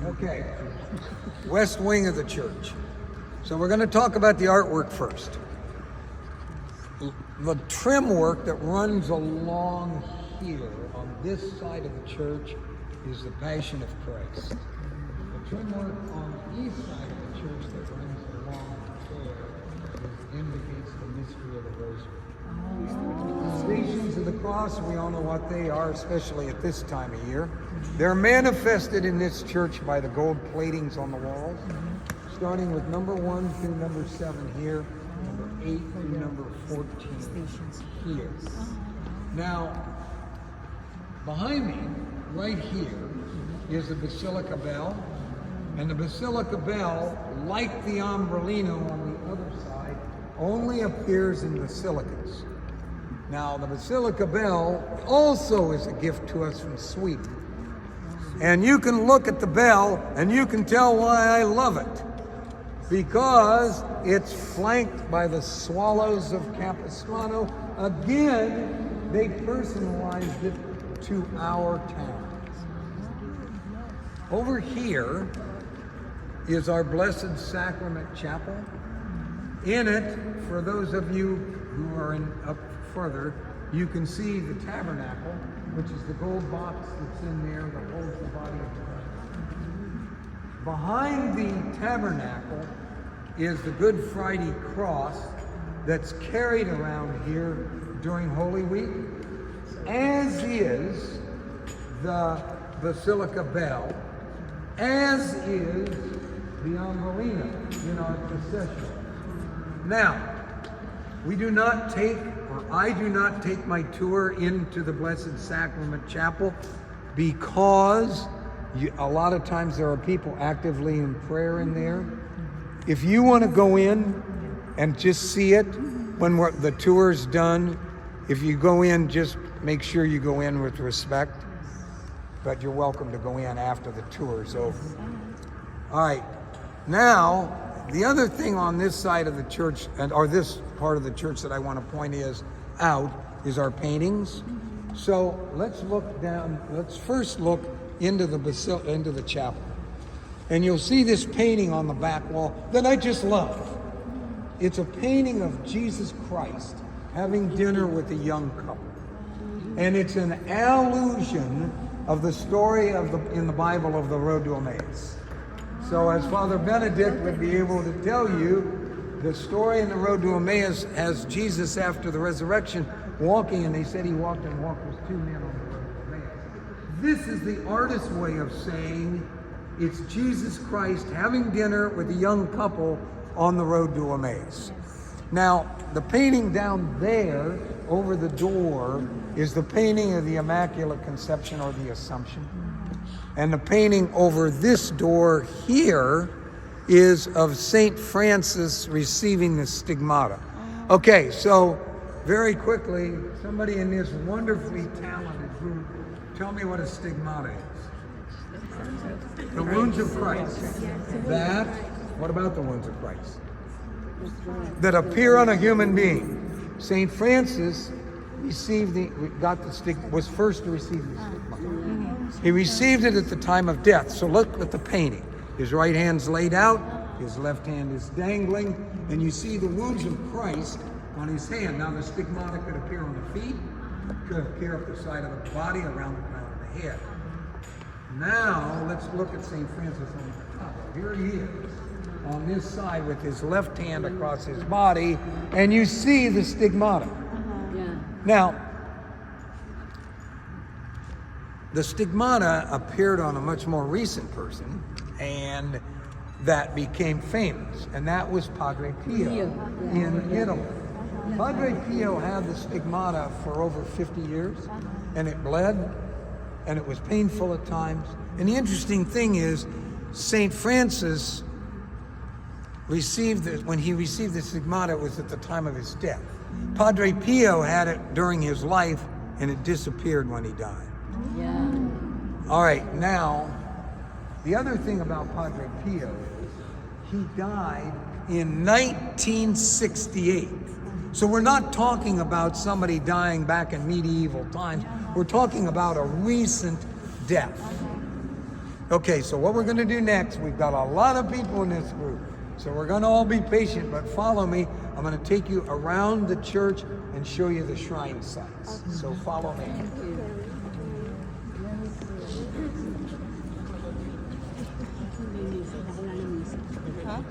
Okay, west wing of the church. So we're going to talk about the artwork first. The trim work that runs along here on this side of the church is the Passion of Christ. The trim work on the east side of the church that runs along there indicates the mystery of the Rosary. The Stations of the Cross, we all know what they are, especially at this time of year. They're manifested in this church by the gold platings on the walls, starting with number 1 through number 7 here, number 8 through number 14 here. Now, behind me, right here, is the Basilica Bell. And the Basilica Bell, like the Ombrellino on the other side, only appears in basilicas. Now, the Basilica Bell also is a gift to us from Sweden. And you can look at the bell and you can tell why I love it. Because it's flanked by the swallows of Capistrano. Again, they personalized it to our town. Over here is our Blessed Sacrament Chapel. In it, for those of you who are up further, you can see the tabernacle, which is the gold box that's in there that holds the body of Christ. Behind the tabernacle is the Good Friday cross that's carried around here during Holy Week, as is the Basilica Bell, as is the Ombrellino in our procession. Now, we do not take, or I do not take my tour into the Blessed Sacrament Chapel because a lot of times there are people actively in prayer in there. If you want to go in and just see it when the tour's done, if you go in, just make sure you go in with respect, but you're welcome to go in after the tour's over. All right, now, the other thing on this side of the church, or this part of the church that I want to point is our paintings. So let's look down, let's first look into the chapel. And you'll see this painting on the back wall that I just love. It's a painting of Jesus Christ having dinner with a young couple. And it's an allusion of the story in the Bible of the road to Emmaus. So as Father Benedict would be able to tell you, the story in the road to Emmaus has Jesus after the resurrection walking, and they said he walked and walked with 2 men on the road to Emmaus. This is the artist's way of saying it's Jesus Christ having dinner with a young couple on the road to Emmaus. Now, the painting down there over the door is the painting of the Immaculate Conception or the Assumption. And the painting over this door here is of St. Francis receiving the stigmata. Okay, so very quickly, somebody in this wonderfully talented group, tell me what a stigmata is. The wounds of Christ. What about the wounds of Christ? That appear on a human being. St. Francis was first to receive the stigmata. He received it at the time of death. So look at the painting. His right hand's laid out, his left hand is dangling, and you see the wounds of Christ on his hand. Now the stigmata could appear on the feet, could appear up the side of the body, around the crown of the head. Now let's look at St. Francis on the top. Here he is on this side with his left hand across his body, and you see the stigmata. Now, the stigmata appeared on a much more recent person, and that became famous, and that was Padre Pio in Italy. Padre Pio had the stigmata for over 50 years, and it bled, and it was painful at times. And the interesting thing is, St. Francis when he received the stigmata, it was at the time of his death. Padre Pio had it during his life, and it disappeared when he died. Yeah. All right, now, the other thing about Padre Pio is he died in 1968. So we're not talking about somebody dying back in medieval times. We're talking about a recent death. Okay, so what we're going to do next, we've got a lot of people in this group, so we're going to all be patient, but follow me. I'm going to take you around the church and show you the shrine sites. So follow me. Huh?